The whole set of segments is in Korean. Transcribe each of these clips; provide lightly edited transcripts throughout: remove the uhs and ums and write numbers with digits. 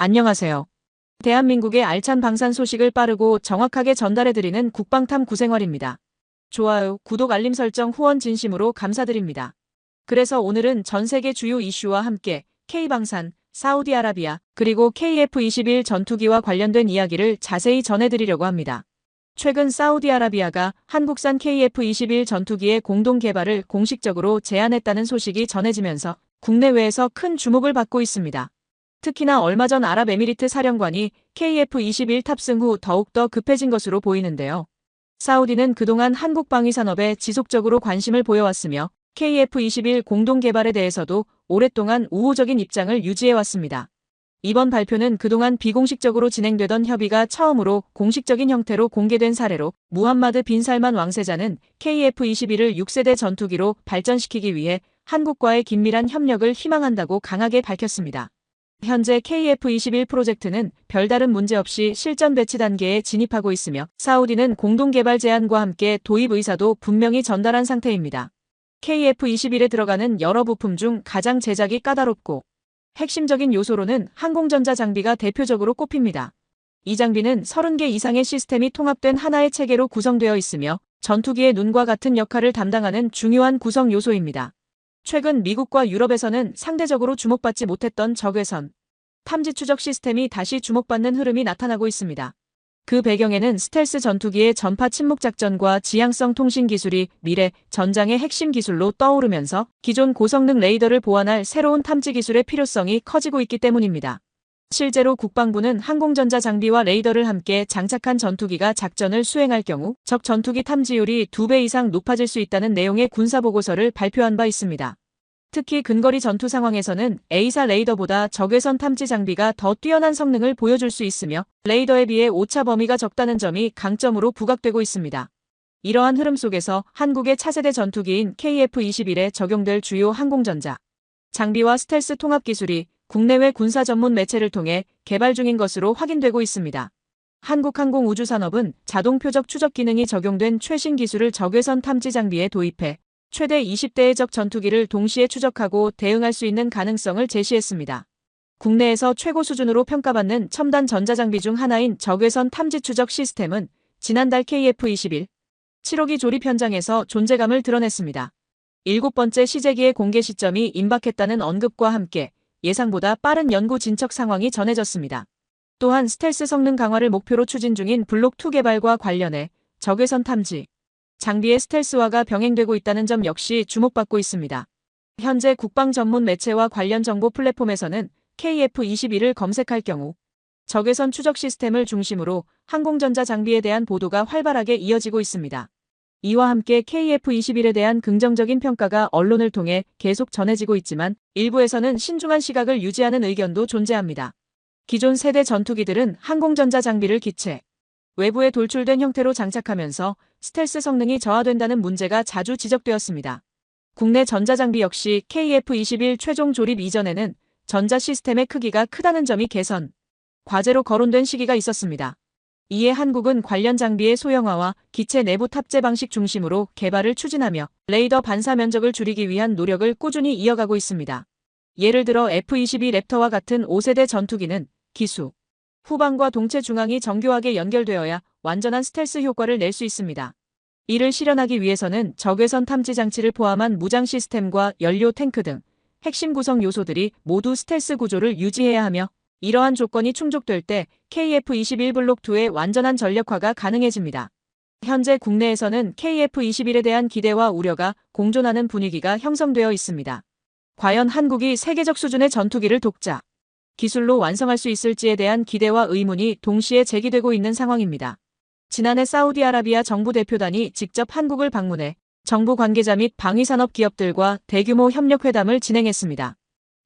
안녕하세요. 대한민국의 알찬 방산 소식을 빠르고 정확하게 전달해드리는 국방탐 구생활입니다. 좋아요, 구독, 알림 설정, 후원 진심으로 감사드립니다. 그래서 오늘은 전 세계 주요 이슈와 함께 K방산, 사우디아라비아, 그리고 KF-21 전투기와 관련된 이야기를 자세히 전해드리려고 합니다. 최근 사우디아라비아가 한국산 KF-21 전투기의 공동 개발을 공식적으로 제안했다는 소식이 전해지면서 국내외에서 큰 주목을 받고 있습니다. 특히나 얼마 전 아랍에미리트 사령관이 KF-21 탑승 후 더욱더 급해진 것으로 보이는데요. 사우디는 그동안 한국 방위산업에 지속적으로 관심을 보여왔으며 KF-21 공동 개발에 대해서도 오랫동안 우호적인 입장을 유지해왔습니다. 이번 발표는 그동안 비공식적으로 진행되던 협의가 처음으로 공식적인 형태로 공개된 사례로, 무함마드 빈 살만 왕세자는 KF-21을 6세대 전투기로 발전시키기 위해 한국과의 긴밀한 협력을 희망한다고 강하게 밝혔습니다. 현재 KF-21 프로젝트는 별다른 문제 없이 실전 배치 단계에 진입하고 있으며 사우디는 공동 개발 제안과 함께 도입 의사도 분명히 전달한 상태입니다. KF-21에 들어가는 여러 부품 중 가장 제작이 까다롭고 핵심적인 요소로는 항공전자 장비가 대표적으로 꼽힙니다. 이 장비는 30개 이상의 시스템이 통합된 하나의 체계로 구성되어 있으며 전투기의 눈과 같은 역할을 담당하는 중요한 구성 요소입니다. 최근 미국과 유럽에서는 상대적으로 주목받지 못했던 적외선 탐지 추적 시스템이 다시 주목받는 흐름이 나타나고 있습니다. 그 배경에는 스텔스 전투기의 전파 침묵 작전과 지향성 통신 기술이 미래 전장의 핵심 기술로 떠오르면서 기존 고성능 레이더를 보완할 새로운 탐지 기술의 필요성이 커지고 있기 때문입니다. 실제로 국방부는 항공전자 장비와 레이더를 함께 장착한 전투기가 작전을 수행할 경우 적 전투기 탐지율이 2배 이상 높아질 수 있다는 내용의 군사보고서를 발표한 바 있습니다. 특히 근거리 전투 상황에서는 A사 레이더보다 적외선 탐지 장비가 더 뛰어난 성능을 보여줄 수 있으며 레이더에 비해 오차 범위가 적다는 점이 강점으로 부각되고 있습니다. 이러한 흐름 속에서 한국의 차세대 전투기인 KF-21에 적용될 주요 항공전자 장비와 스텔스 통합 기술이 국내외 군사 전문 매체를 통해 개발 중인 것으로 확인되고 있습니다. 한국항공우주산업은 자동 표적 추적 기능이 적용된 최신 기술을 적외선 탐지 장비에 도입해 최대 20대의 적 전투기를 동시에 추적하고 대응할 수 있는 가능성을 제시했습니다. 국내에서 최고 수준으로 평가받는 첨단 전자장비 중 하나인 적외선 탐지 추적 시스템은 지난달 KF-21 7호기 조립 현장에서 존재감을 드러냈습니다. 7번째 시제기의 공개 시점이 임박했다는 언급과 함께 예상보다 빠른 연구 진척 상황이 전해졌습니다. 또한 스텔스 성능 강화를 목표로 추진 중인 블록2 개발과 관련해 적외선 탐지 장비의 스텔스화가 병행되고 있다는 점 역시 주목받고 있습니다. 현재 국방 전문 매체와 관련 정보 플랫폼에서는 KF-21을 검색할 경우 적외선 추적 시스템을 중심으로 항공전자 장비에 대한 보도가 활발하게 이어지고 있습니다. 이와 함께 KF-21에 대한 긍정적인 평가가 언론을 통해 계속 전해지고 있지만 일부에서는 신중한 시각을 유지하는 의견도 존재합니다. 기존 세대 전투기들은 항공전자 장비를 기체 외부에 돌출된 형태로 장착하면서 스텔스 성능이 저하된다는 문제가 자주 지적되었습니다. 국내 전자장비 역시 KF-21 최종 조립 이전에는 전자 시스템의 크기가 크다는 점이 개선 과제로 거론된 시기가 있었습니다. 이에 한국은 관련 장비의 소형화와 기체 내부 탑재 방식 중심으로 개발을 추진하며 레이더 반사 면적을 줄이기 위한 노력을 꾸준히 이어가고 있습니다. 예를 들어 F-22 랩터와 같은 5세대 전투기는 기수 후방과 동체 중앙이 정교하게 연결되어야 완전한 스텔스 효과를 낼 수 있습니다. 이를 실현하기 위해서는 적외선 탐지 장치를 포함한 무장 시스템과 연료 탱크 등 핵심 구성 요소들이 모두 스텔스 구조를 유지해야 하며 이러한 조건이 충족될 때 KF-21 블록2의 완전한 전력화가 가능해집니다. 현재 국내에서는 KF-21에 대한 기대와 우려가 공존하는 분위기가 형성되어 있습니다. 과연 한국이 세계적 수준의 전투기를 독자 기술로 완성할 수 있을지에 대한 기대와 의문이 동시에 제기되고 있는 상황입니다. 지난해 사우디아라비아 정부 대표단이 직접 한국을 방문해 정부 관계자 및 방위산업 기업들과 대규모 협력 회담을 진행했습니다.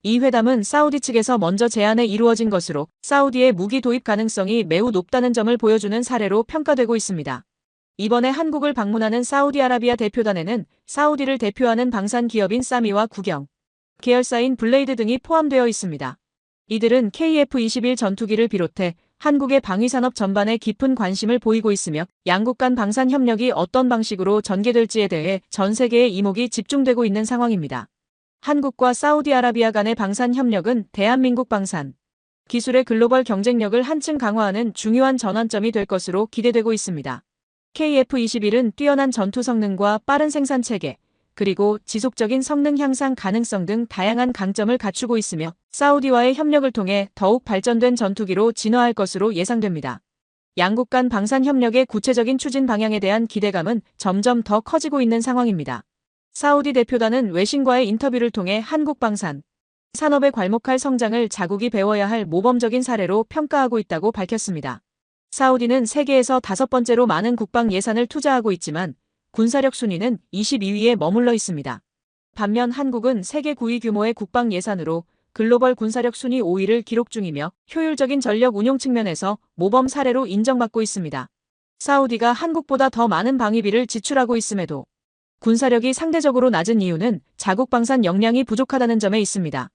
이 회담은 사우디 측에서 먼저 제안해 이루어진 것으로 사우디의 무기 도입 가능성이 매우 높다는 점을 보여주는 사례로 평가되고 있습니다. 이번에 한국을 방문하는 사우디아라비아 대표단에는 사우디를 대표하는 방산 기업인 사미와 국영 계열사인 블레이드 등이 포함되어 있습니다. 이들은 KF-21 전투기를 비롯해 한국의 방위산업 전반에 깊은 관심을 보이고 있으며 양국 간 방산 협력이 어떤 방식으로 전개될지에 대해 전 세계의 이목이 집중되고 있는 상황입니다. 한국과 사우디아라비아 간의 방산 협력은 대한민국 방산 기술의 글로벌 경쟁력을 한층 강화하는 중요한 전환점이 될 것으로 기대되고 있습니다. KF-21은 뛰어난 전투 성능과 빠른 생산 체계, 그리고 지속적인 성능 향상 가능성 등 다양한 강점을 갖추고 있으며 사우디와의 협력을 통해 더욱 발전된 전투기로 진화할 것으로 예상됩니다. 양국 간 방산 협력의 구체적인 추진 방향에 대한 기대감은 점점 더 커지고 있는 상황입니다. 사우디 대표단은 외신과의 인터뷰를 통해 한국 방산 산업의 괄목할 성장을 자국이 배워야 할 모범적인 사례로 평가하고 있다고 밝혔습니다. 사우디는 세계에서 5번째로 많은 국방 예산을 투자하고 있지만 군사력 순위는 22위에 머물러 있습니다. 반면 한국은 세계 9위 규모의 국방 예산으로 글로벌 군사력 순위 5위를 기록 중이며 효율적인 전력 운용 측면에서 모범 사례로 인정받고 있습니다. 사우디가 한국보다 더 많은 방위비를 지출하고 있음에도 군사력이 상대적으로 낮은 이유는 자국 방산 역량이 부족하다는 점에 있습니다.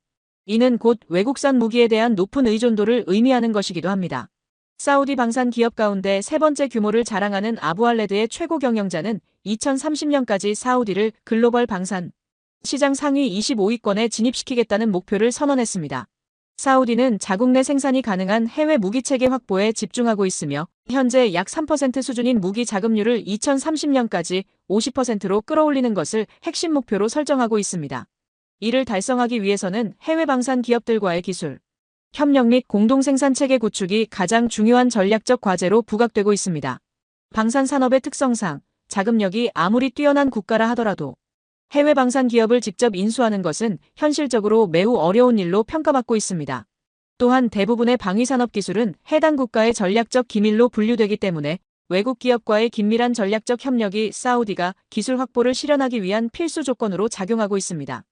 이는 곧 외국산 무기에 대한 높은 의존도를 의미하는 것이기도 합니다. 사우디 방산 기업 가운데 세 번째 규모를 자랑하는 아부알레드의 최고 경영자는 2030년까지 사우디를 글로벌 방산 시장 상위 25위권에 진입시키겠다는 목표를 선언했습니다. 사우디는 자국 내 생산이 가능한 해외 무기체계 확보에 집중하고 있으며 현재 약 3% 수준인 무기 자급률을 2030년까지 50%로 끌어올리는 것을 핵심 목표로 설정하고 있습니다. 이를 달성하기 위해서는 해외 방산 기업들과의 기술 협력 및 공동 생산 체계 구축이 가장 중요한 전략적 과제로 부각되고 있습니다. 방산 산업의 특성상 자금력이 아무리 뛰어난 국가라 하더라도 해외 방산 기업을 직접 인수하는 것은 현실적으로 매우 어려운 일로 평가받고 있습니다. 또한 대부분의 방위산업 기술은 해당 국가의 전략적 기밀로 분류되기 때문에 외국 기업과의 긴밀한 전략적 협력이 사우디가 기술 확보를 실현하기 위한 필수 조건으로 작용하고 있습니다.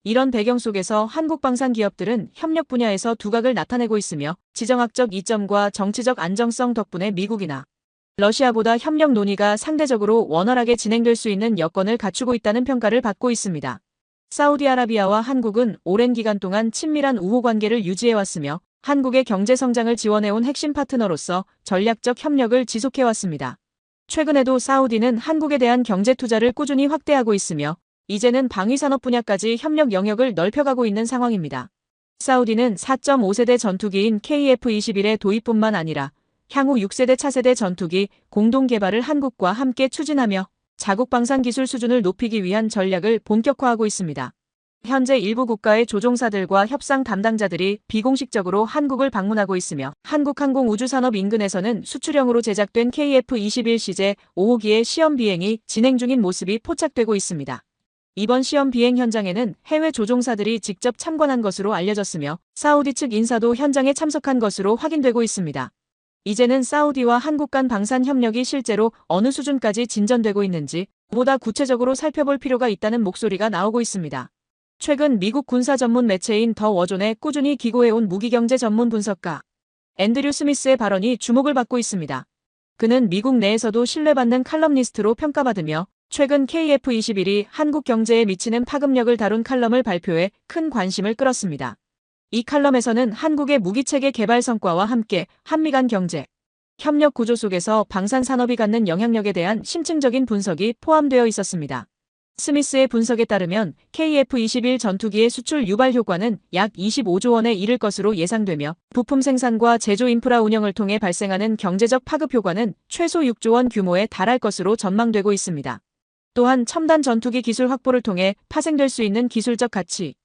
이런 배경 속에서 한국 방산 기업들은 협력 분야에서 두각을 나타내고 있으며 지정학적 이점과 정치적 안정성 덕분에 미국이나 러시아보다 협력 논의가 상대적으로 원활하게 진행될 수 있는 여건을 갖추고 있다는 평가를 받고 있습니다. 사우디아라비아와 한국은 오랜 기간 동안 친밀한 우호 관계를 유지해왔으며 한국의 경제 성장을 지원해온 핵심 파트너로서 전략적 협력을 지속해왔습니다. 최근에도 사우디는 한국에 대한 경제 투자를 꾸준히 확대하고 있으며 이제는 방위산업 분야까지 협력 영역을 넓혀가고 있는 상황입니다. 사우디는 4.5세대 전투기인 KF-21의 도입뿐만 아니라 향후 6세대 차세대 전투기 공동 개발을 한국과 함께 추진하며 자국 방산 기술 수준을 높이기 위한 전략을 본격화하고 있습니다. 현재 일부 국가의 조종사들과 협상 담당자들이 비공식적으로 한국을 방문하고 있으며 한국항공우주산업 인근에서는 수출형으로 제작된 KF-21CJ 5호기의 시험 비행이 진행 중인 모습이 포착되고 있습니다. 이번 시험 비행 현장에는 해외 조종사들이 직접 참관한 것으로 알려졌으며 사우디 측 인사도 현장에 참석한 것으로 확인되고 있습니다. 이제는 사우디와 한국 간 방산 협력이 실제로 어느 수준까지 진전되고 있는지 보다 구체적으로 살펴볼 필요가 있다는 목소리가 나오고 있습니다. 최근 미국 군사 전문 매체인 더 워존에 꾸준히 기고해온 무기경제 전문 분석가 앤드류 스미스의 발언이 주목을 받고 있습니다. 그는 미국 내에서도 신뢰받는 칼럼니스트로 평가받으며 최근 KF-21이 한국 경제에 미치는 파급력을 다룬 칼럼을 발표해 큰 관심을 끌었습니다. 이 칼럼에서는 한국의 무기체계 개발 성과와 함께 한미 간 경제, 협력 구조 속에서 방산 산업이 갖는 영향력에 대한 심층적인 분석이 포함되어 있었습니다. 스미스의 분석에 따르면 KF-21 전투기의 수출 유발 효과는 약 25조 원에 이를 것으로 예상되며 부품 생산과 제조 인프라 운영을 통해 발생하는 경제적 파급 효과는 최소 6조 원 규모에 달할 것으로 전망되고 있습니다. 또한 첨단 전투기 기술 확보를 통해 파생될 수 있는 기술적 가치,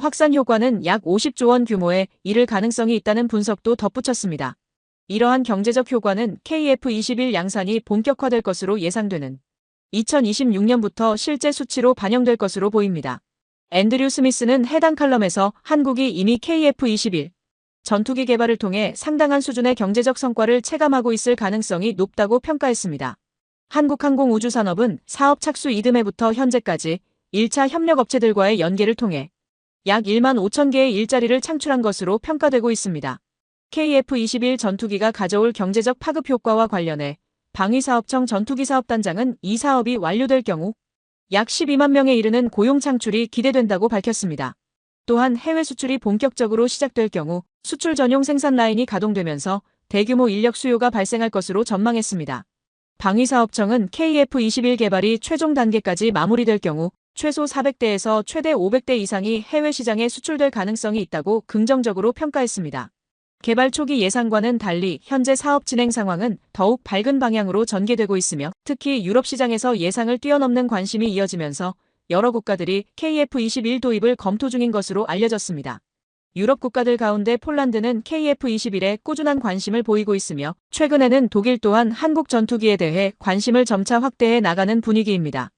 확산 효과는 약 50조 원 규모에 이를 가능성이 있다는 분석도 덧붙였습니다. 이러한 경제적 효과는 KF-21 양산이 본격화될 것으로 예상되는 2026년부터 실제 수치로 반영될 것으로 보입니다. 앤드류 스미스는 해당 칼럼에서 한국이 이미 KF-21 전투기 개발을 통해 상당한 수준의 경제적 성과를 체감하고 있을 가능성이 높다고 평가했습니다. 한국항공우주산업은 사업 착수 이듬해부터 현재까지 1차 협력업체들과의 연계를 통해 약 1만 5천 개의 일자리를 창출한 것으로 평가되고 있습니다. KF-21 전투기가 가져올 경제적 파급 효과와 관련해 방위사업청 전투기사업단장은 이 사업이 완료될 경우 약 12만 명에 이르는 고용 창출이 기대된다고 밝혔습니다. 또한 해외 수출이 본격적으로 시작될 경우 수출 전용 생산 라인이 가동되면서 대규모 인력 수요가 발생할 것으로 전망했습니다. 방위사업청은 KF-21 개발이 최종 단계까지 마무리될 경우 최소 400대에서 최대 500대 이상이 해외 시장에 수출될 가능성이 있다고 긍정적으로 평가했습니다. 개발 초기 예상과는 달리 현재 사업 진행 상황은 더욱 밝은 방향으로 전개되고 있으며 특히 유럽 시장에서 예상을 뛰어넘는 관심이 이어지면서 여러 국가들이 KF21 도입을 검토 중인 것으로 알려졌습니다. 유럽 국가들 가운데 폴란드는 KF21에 꾸준한 관심을 보이고 있으며 최근에는 독일 또한 한국 전투기에 대해 관심을 점차 확대해 나가는 분위기입니다.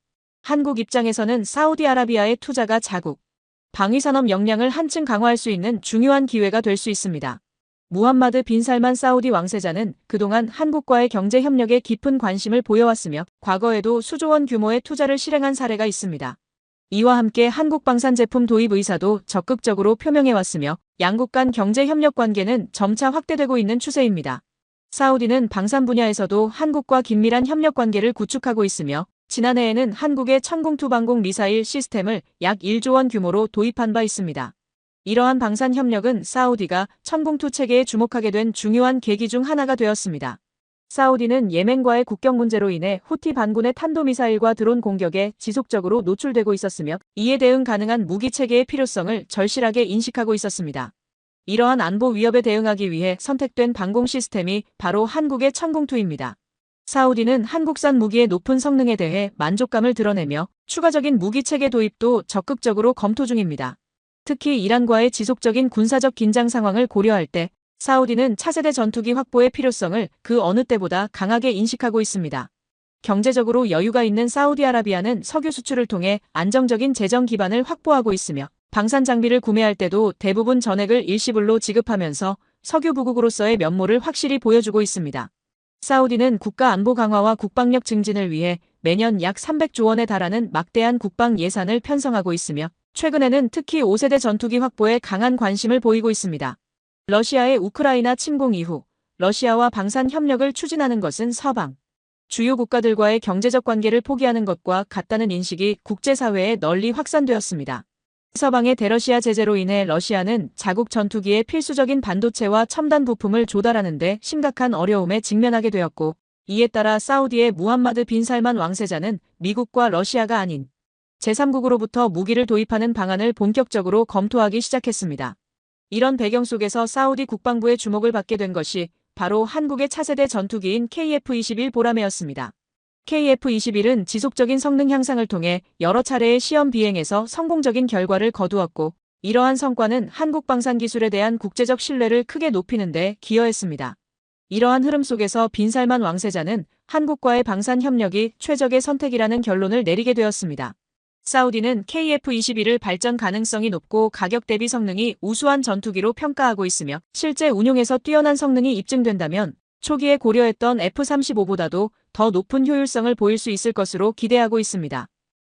한국 입장에서는 사우디아라비아의 투자가 자국 방위산업 역량을 한층 강화할 수 있는 중요한 기회가 될 수 있습니다. 무함마드 빈 살만 사우디 왕세자는 그동안 한국과의 경제 협력에 깊은 관심을 보여왔으며 과거에도 수조 원 규모의 투자를 실행한 사례가 있습니다. 이와 함께 한국 방산 제품 도입 의사도 적극적으로 표명해왔으며 양국 간 경제 협력 관계는 점차 확대되고 있는 추세입니다. 사우디는 방산 분야에서도 한국과 긴밀한 협력 관계를 구축하고 있으며 지난해에는 한국의 천공투 방공 미사일 시스템을 약 1조 원 규모로 도입한 바 있습니다. 이러한 방산 협력은 사우디가 천공투 체계에 주목하게 된 중요한 계기 중 하나가 되었습니다. 사우디는 예멘과의 국경 문제로 인해 후티 반군의 탄도미사일과 드론 공격에 지속적으로 노출되고 있었으며 이에 대응 가능한 무기 체계의 필요성을 절실하게 인식하고 있었습니다. 이러한 안보 위협에 대응하기 위해 선택된 방공 시스템이 바로 한국의 천공투입니다. 사우디는 한국산 무기의 높은 성능에 대해 만족감을 드러내며 추가적인 무기 체계 도입도 적극적으로 검토 중입니다. 특히 이란과의 지속적인 군사적 긴장 상황을 고려할 때 사우디는 차세대 전투기 확보의 필요성을 그 어느 때보다 강하게 인식하고 있습니다. 경제적으로 여유가 있는 사우디아라비아는 석유 수출을 통해 안정적인 재정 기반을 확보하고 있으며 방산 장비를 구매할 때도 대부분 전액을 일시불로 지급하면서 석유 부국으로서의 면모를 확실히 보여주고 있습니다. 사우디는 국가 안보 강화와 국방력 증진을 위해 매년 약 300조 원에 달하는 막대한 국방 예산을 편성하고 있으며 최근에는 특히 5세대 전투기 확보에 강한 관심을 보이고 있습니다. 러시아의 우크라이나 침공 이후 러시아와 방산 협력을 추진하는 것은 서방 주요 국가들과의 경제적 관계를 포기하는 것과 같다는 인식이 국제사회에 널리 확산되었습니다. 서방의 대러시아 제재로 인해 러시아는 자국 전투기의 필수적인 반도체와 첨단 부품을 조달하는 데 심각한 어려움에 직면하게 되었고 이에 따라 사우디의 무함마드 빈 살만 왕세자는 미국과 러시아가 아닌 제3국으로부터 무기를 도입하는 방안을 본격적으로 검토하기 시작했습니다. 이런 배경 속에서 사우디 국방부의 주목을 받게 된 것이 바로 한국의 차세대 전투기인 KF-21 보라매였습니다. KF-21은 지속적인 성능 향상을 통해 여러 차례의 시험 비행에서 성공적인 결과를 거두었고 이러한 성과는 한국 방산 기술에 대한 국제적 신뢰를 크게 높이는 데 기여했습니다. 이러한 흐름 속에서 빈살만 왕세자는 한국과의 방산 협력이 최적의 선택이라는 결론을 내리게 되었습니다. 사우디는 KF-21을 발전 가능성이 높고 가격 대비 성능이 우수한 전투기로 평가하고 있으며 실제 운용에서 뛰어난 성능이 입증된다면 초기에 고려했던 F-35보다도 더 높은 효율성을 보일 수 있을 것으로 기대하고 있습니다.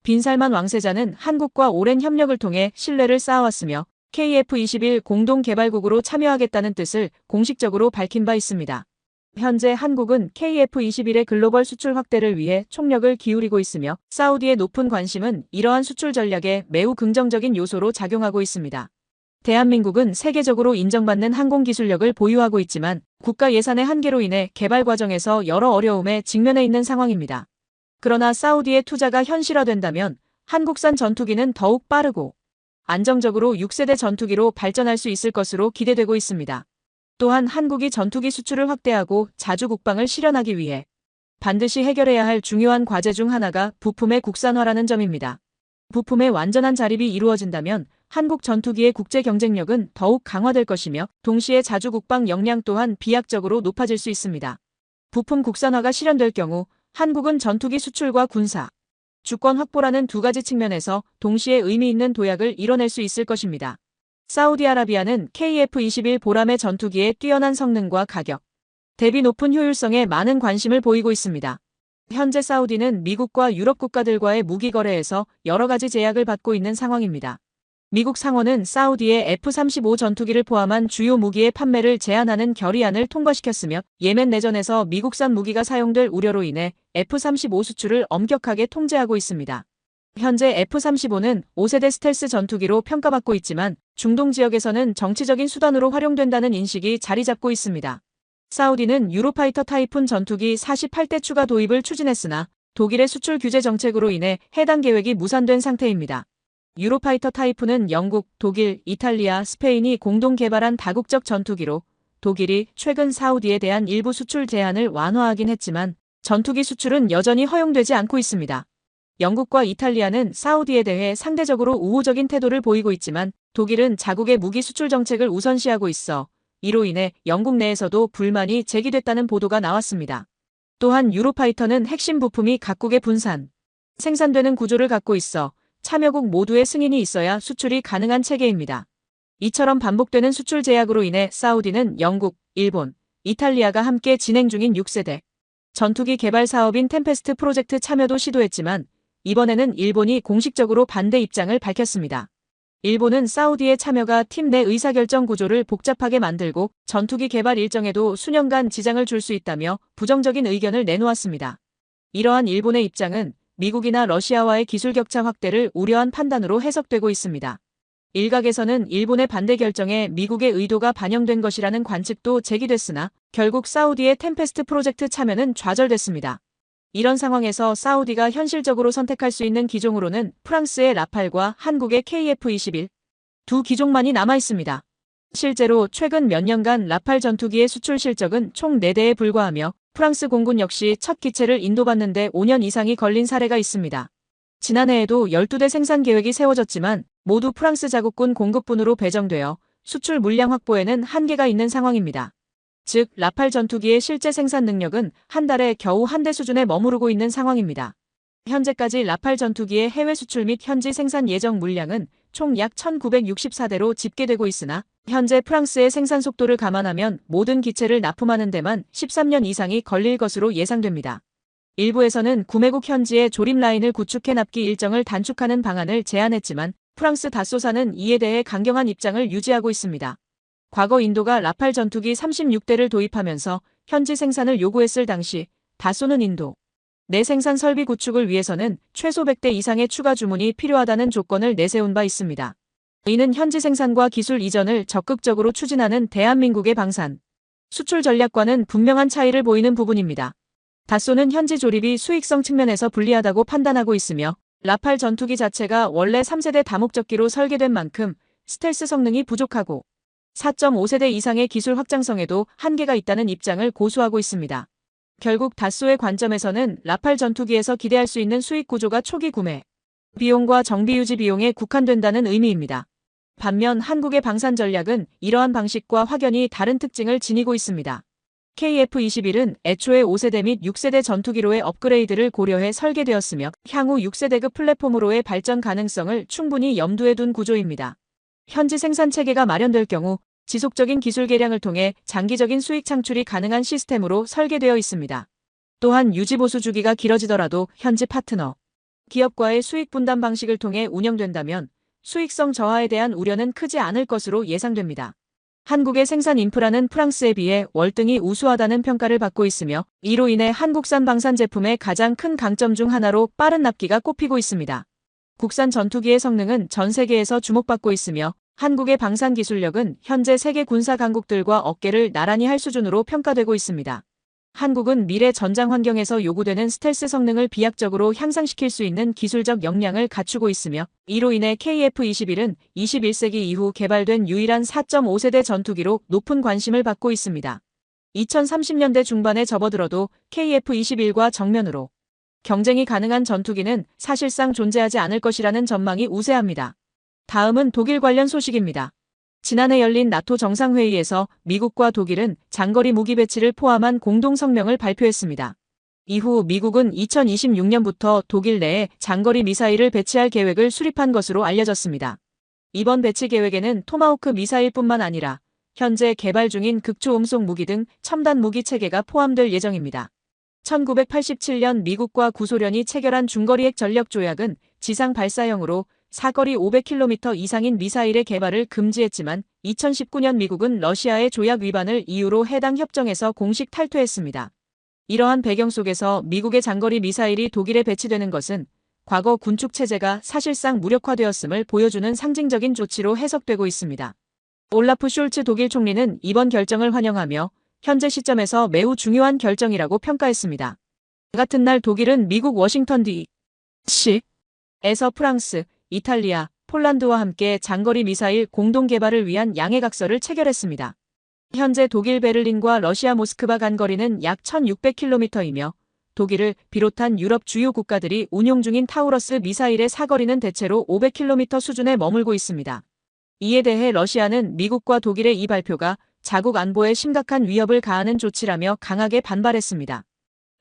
빈살만 왕세자는 한국과 오랜 협력을 통해 신뢰를 쌓아왔으며 KF-21 공동개발국으로 참여하겠다는 뜻을 공식적으로 밝힌 바 있습니다. 현재 한국은 KF-21의 글로벌 수출 확대를 위해 총력을 기울이고 있으며 사우디의 높은 관심은 이러한 수출 전략에 매우 긍정적인 요소로 작용하고 있습니다. 대한민국은 세계적으로 인정받는 항공기술력을 보유하고 있지만 국가 예산의 한계로 인해 개발 과정에서 여러 어려움에 직면해 있는 상황입니다. 그러나 사우디의 투자가 현실화된다면 한국산 전투기는 더욱 빠르고 안정적으로 6세대 전투기로 발전할 수 있을 것으로 기대되고 있습니다. 또한 한국이 전투기 수출을 확대하고 자주 국방을 실현하기 위해 반드시 해결해야 할 중요한 과제 중 하나가 부품의 국산화라는 점입니다. 부품의 완전한 자립이 이루어진다면 한국 전투기의 국제 경쟁력은 더욱 강화될 것이며 동시에 자주 국방 역량 또한 비약적으로 높아질 수 있습니다. 부품 국산화가 실현될 경우 한국은 전투기 수출과 군사, 주권 확보라는 두 가지 측면에서 동시에 의미 있는 도약을 이뤄낼 수 있을 것입니다. 사우디아라비아는 KF-21 보라매 전투기의 뛰어난 성능과 가격 대비 높은 효율성에 많은 관심을 보이고 있습니다. 현재 사우디는 미국과 유럽 국가들과의 무기 거래에서 여러 가지 제약을 받고 있는 상황입니다. 미국 상원은 사우디의 F-35 전투기를 포함한 주요 무기의 판매를 제한하는 결의안을 통과시켰으며 예멘 내전에서 미국산 무기가 사용될 우려로 인해 F-35 수출을 엄격하게 통제하고 있습니다. 현재 F-35는 5세대 스텔스 전투기로 평가받고 있지만 중동 지역에서는 정치적인 수단으로 활용된다는 인식이 자리 잡고 있습니다. 사우디는 유로파이터 타이푼 전투기 48대 추가 도입을 추진했으나 독일의 수출 규제 정책으로 인해 해당 계획이 무산된 상태입니다. 유로파이터 타이푼은 영국, 독일, 이탈리아, 스페인이 공동 개발한 다국적 전투기로 독일이 최근 사우디에 대한 일부 수출 제한을 완화하긴 했지만 전투기 수출은 여전히 허용되지 않고 있습니다. 영국과 이탈리아는 사우디에 대해 상대적으로 우호적인 태도를 보이고 있지만 독일은 자국의 무기 수출 정책을 우선시하고 있어 이로 인해 영국 내에서도 불만이 제기됐다는 보도가 나왔습니다. 또한 유로파이터는 핵심 부품이 각국에 분산, 생산되는 구조를 갖고 있어 참여국 모두의 승인이 있어야 수출이 가능한 체계입니다. 이처럼 반복되는 수출 제약으로 인해 사우디는 영국, 일본, 이탈리아가 함께 진행 중인 6세대 전투기 개발 사업인 템페스트 프로젝트 참여도 시도했지만 이번에는 일본이 공식적으로 반대 입장을 밝혔습니다. 일본은 사우디의 참여가 팀 내 의사결정 구조를 복잡하게 만들고 전투기 개발 일정에도 수년간 지장을 줄 수 있다며 부정적인 의견을 내놓았습니다. 이러한 일본의 입장은 미국이나 러시아와의 기술 격차 확대를 우려한 판단으로 해석되고 있습니다. 일각에서는 일본의 반대 결정에 미국의 의도가 반영된 것이라는 관측도 제기됐으나 결국 사우디의 템페스트 프로젝트 참여는 좌절됐습니다. 이런 상황에서 사우디가 현실적으로 선택할 수 있는 기종으로는 프랑스의 라팔과 한국의 KF-21 두 기종만이 남아 있습니다. 실제로 최근 몇 년간 라팔 전투기의 수출 실적은 총 4대에 불과하며 프랑스 공군 역시 첫 기체를 인도받는 데 5년 이상이 걸린 사례가 있습니다. 지난해에도 12대 생산 계획이 세워졌지만 모두 프랑스 자국군 공급분으로 배정되어 수출 물량 확보에는 한계가 있는 상황입니다. 즉, 라팔 전투기의 실제 생산 능력은 한 달에 겨우 한 대 수준에 머무르고 있는 상황입니다. 현재까지 라팔 전투기의 해외 수출 및 현지 생산 예정 물량은 총 약 1964대로 집계되고 있으나 현재 프랑스의 생산 속도를 감안하면 모든 기체를 납품하는 데만 13년 이상이 걸릴 것으로 예상됩니다. 일부에서는 구매국 현지에 조립 라인을 구축해 납기 일정을 단축하는 방안을 제안했지만 프랑스 다소사는 이에 대해 강경한 입장을 유지하고 있습니다. 과거 인도가 라팔 전투기 36대를 도입하면서 현지 생산을 요구했을 당시 다소는 인도 내 생산 설비 구축을 위해서는 최소 100대 이상의 추가 주문이 필요하다는 조건을 내세운 바 있습니다. 이는 현지 생산과 기술 이전을 적극적으로 추진하는 대한민국의 방산, 수출 전략과는 분명한 차이를 보이는 부분입니다. 다소는 현지 조립이 수익성 측면에서 불리하다고 판단하고 있으며 라팔 전투기 자체가 원래 3세대 다목적기로 설계된 만큼 스텔스 성능이 부족하고 4.5세대 이상의 기술 확장성에도 한계가 있다는 입장을 고수하고 있습니다. 결국 다소의 관점에서는 라팔 전투기에서 기대할 수 있는 수익 구조가 초기 구매 비용과 정비 유지 비용에 국한된다는 의미입니다. 반면 한국의 방산 전략은 이러한 방식과 확연히 다른 특징을 지니고 있습니다. KF-21은 애초에 5세대 및 6세대 전투기로의 업그레이드를 고려해 설계되었으며 향후 6세대급 플랫폼으로의 발전 가능성을 충분히 염두에 둔 구조입니다. 현지 생산 체계가 마련될 경우 지속적인 기술 개량을 통해 장기적인 수익 창출이 가능한 시스템으로 설계되어 있습니다. 또한 유지보수 주기가 길어지더라도 현지 파트너, 기업과의 수익 분담 방식을 통해 운영된다면 수익성 저하에 대한 우려는 크지 않을 것으로 예상됩니다. 한국의 생산 인프라는 프랑스에 비해 월등히 우수하다는 평가를 받고 있으며 이로 인해 한국산 방산 제품의 가장 큰 강점 중 하나로 빠른 납기가 꼽히고 있습니다. 국산 전투기의 성능은 전 세계에서 주목받고 있으며 한국의 방산 기술력은 현재 세계 군사 강국들과 어깨를 나란히 할 수준으로 평가되고 있습니다. 한국은 미래 전장 환경에서 요구되는 스텔스 성능을 비약적으로 향상시킬 수 있는 기술적 역량을 갖추고 있으며 이로 인해 KF-21은 21세기 이후 개발된 유일한 4.5세대 전투기로 높은 관심을 받고 있습니다. 2030년대 중반에 접어들어도 KF-21과 정면으로 경쟁이 가능한 전투기는 사실상 존재하지 않을 것이라는 전망이 우세합니다. 다음은 독일 관련 소식입니다. 지난해 열린 나토 정상회의에서 미국과 독일은 장거리 무기 배치를 포함한 공동 성명을 발표했습니다. 이후 미국은 2026년부터 독일 내에 장거리 미사일을 배치할 계획을 수립한 것으로 알려졌습니다. 이번 배치 계획에는 토마호크 미사일뿐만 아니라 현재 개발 중인 극초음속 무기 등 첨단 무기 체계가 포함될 예정입니다. 1987년 미국과 구소련이 체결한 중거리 핵 전력 조약은 지상 발사형으로 사거리 500km 이상인 미사일의 개발을 금지했지만 2019년 미국은 러시아의 조약 위반을 이유로 해당 협정에서 공식 탈퇴했습니다. 이러한 배경 속에서 미국의 장거리 미사일이 독일에 배치되는 것은 과거 군축 체제가 사실상 무력화되었음을 보여주는 상징적인 조치로 해석되고 있습니다. 올라프 숄츠 독일 총리는 이번 결정을 환영하며 현재 시점에서 매우 중요한 결정이라고 평가했습니다. 같은 날 독일은 미국 워싱턴 D.C.에서 프랑스, 이탈리아, 폴란드와 함께 장거리 미사일 공동 개발을 위한 양해각서를 체결했습니다. 현재 독일 베를린과 러시아 모스크바 간 거리는 약 1600km이며 독일을 비롯한 유럽 주요 국가들이 운용 중인 타우러스 미사일의 사거리는 대체로 500km 수준에 머물고 있습니다. 이에 대해 러시아는 미국과 독일의 이 발표가 자국 안보에 심각한 위협을 가하는 조치라며 강하게 반발했습니다.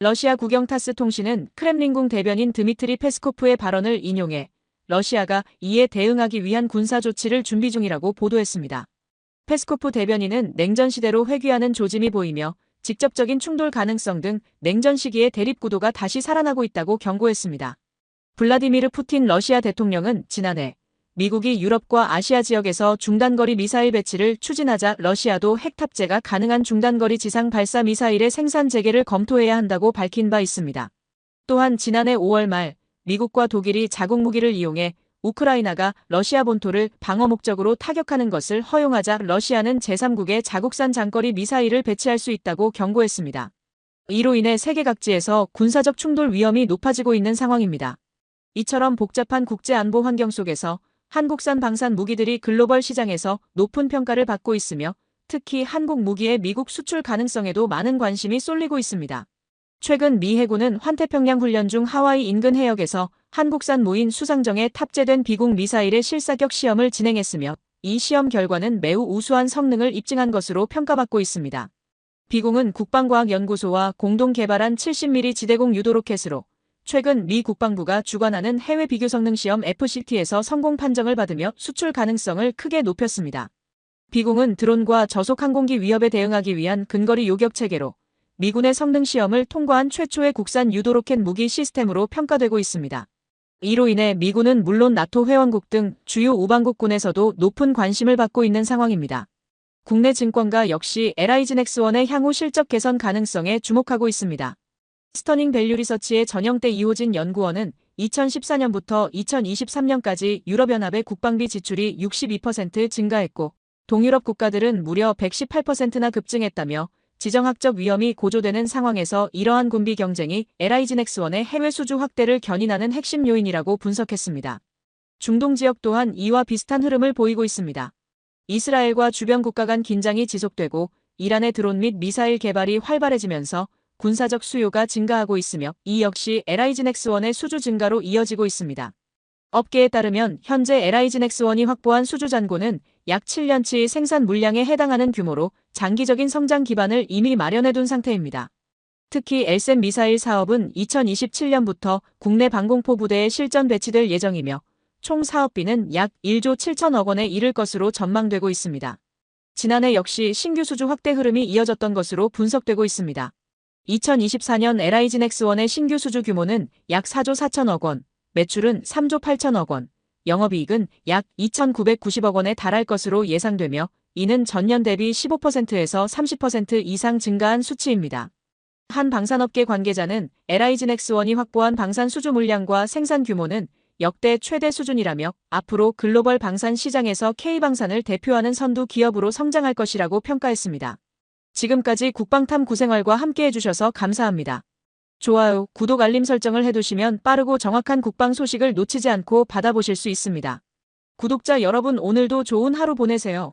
러시아 국영 타스 통신은 크렘린궁 대변인 드미트리 페스코프의 발언을 인용해 러시아가 이에 대응하기 위한 군사 조치를 준비 중이라고 보도했습니다. 페스코프 대변인은 냉전 시대로 회귀하는 조짐이 보이며 직접적인 충돌 가능성 등 냉전 시기의 대립 구도가 다시 살아나고 있다고 경고했습니다. 블라디미르 푸틴 러시아 대통령은 지난해 미국이 유럽과 아시아 지역에서 중단거리 미사일 배치를 추진하자 러시아도 핵 탑재가 가능한 중단거리 지상 발사 미사일의 생산 재개를 검토해야 한다고 밝힌 바 있습니다. 또한 지난해 5월 말 미국과 독일이 자국 무기를 이용해 우크라이나가 러시아 본토를 방어 목적으로 타격하는 것을 허용하자 러시아는 제3국의 자국산 장거리 미사일을 배치할 수 있다고 경고했습니다. 이로 인해 세계 각지에서 군사적 충돌 위험이 높아지고 있는 상황입니다. 이처럼 복잡한 국제 안보 환경 속에서 한국산 방산 무기들이 글로벌 시장에서 높은 평가를 받고 있으며 특히 한국 무기의 미국 수출 가능성에도 많은 관심이 쏠리고 있습니다. 최근 미 해군은 환태평양 훈련 중 하와이 인근 해역에서 한국산 무인 수상정에 탑재된 비공 미사일의 실사격 시험을 진행했으며 이 시험 결과는 매우 우수한 성능을 입증한 것으로 평가받고 있습니다. 비공은 국방과학연구소와 공동 개발한 70mm 지대공 유도로켓으로 최근 미 국방부가 주관하는 해외 비교 성능 시험 FCT에서 성공 판정을 받으며 수출 가능성을 크게 높였습니다. 비공은 드론과 저속 항공기 위협에 대응하기 위한 근거리 요격 체계로 미군의 성능 시험을 통과한 최초의 국산 유도로켓 무기 시스템으로 평가되고 있습니다. 이로 인해 미군은 물론 나토 회원국 등 주요 우방국군에서도 높은 관심을 받고 있는 상황입니다. 국내 증권가 역시 LIG넥스원의 향후 실적 개선 가능성에 주목하고 있습니다. 스터닝 밸류 리서치의 전영대 이호진 연구원은 2014년부터 2023년까지 유럽연합의 국방비 지출이 62% 증가했고 동유럽 국가들은 무려 118%나 급증했다며 지정학적 위험이 고조되는 상황에서 이러한 군비 경쟁이 LIG넥스원의 해외 수주 확대를 견인하는 핵심 요인이라고 분석했습니다. 중동 지역 또한 이와 비슷한 흐름을 보이고 있습니다. 이스라엘과 주변 국가 간 긴장이 지속되고 이란의 드론 및 미사일 개발이 활발해지면서 군사적 수요가 증가하고 있으며 이 역시 LIG넥스원의 수주 증가로 이어지고 있습니다. 업계에 따르면 현재 LIG넥스원이 확보한 수주 잔고는 약 7년치 생산 물량에 해당하는 규모로 장기적인 성장 기반을 이미 마련해둔 상태입니다. 특히 LSAM 미사일 사업은 2027년부터 국내 방공포 부대에 실전 배치될 예정이며 총 사업비는 약 1조 7천억 원에 이를 것으로 전망되고 있습니다. 지난해 역시 신규 수주 확대 흐름이 이어졌던 것으로 분석되고 있습니다. 2024년 LIG넥스원의 신규 수주 규모는 약 4조 4천억 원, 매출은 3조 8천억 원, 영업이익은 약 2,990억 원에 달할 것으로 예상되며 이는 전년 대비 15%에서 30% 이상 증가한 수치입니다. 한 방산업계 관계자는 LIG넥스원이 확보한 방산 수주 물량과 생산 규모는 역대 최대 수준이라며 앞으로 글로벌 방산 시장에서 K방산을 대표하는 선두 기업으로 성장할 것이라고 평가했습니다. 지금까지 국방탐구 생활과 함께 해주셔서 감사합니다. 좋아요, 구독 알림 설정을 해두시면 빠르고 정확한 국방 소식을 놓치지 않고 받아보실 수 있습니다. 구독자 여러분 오늘도 좋은 하루 보내세요.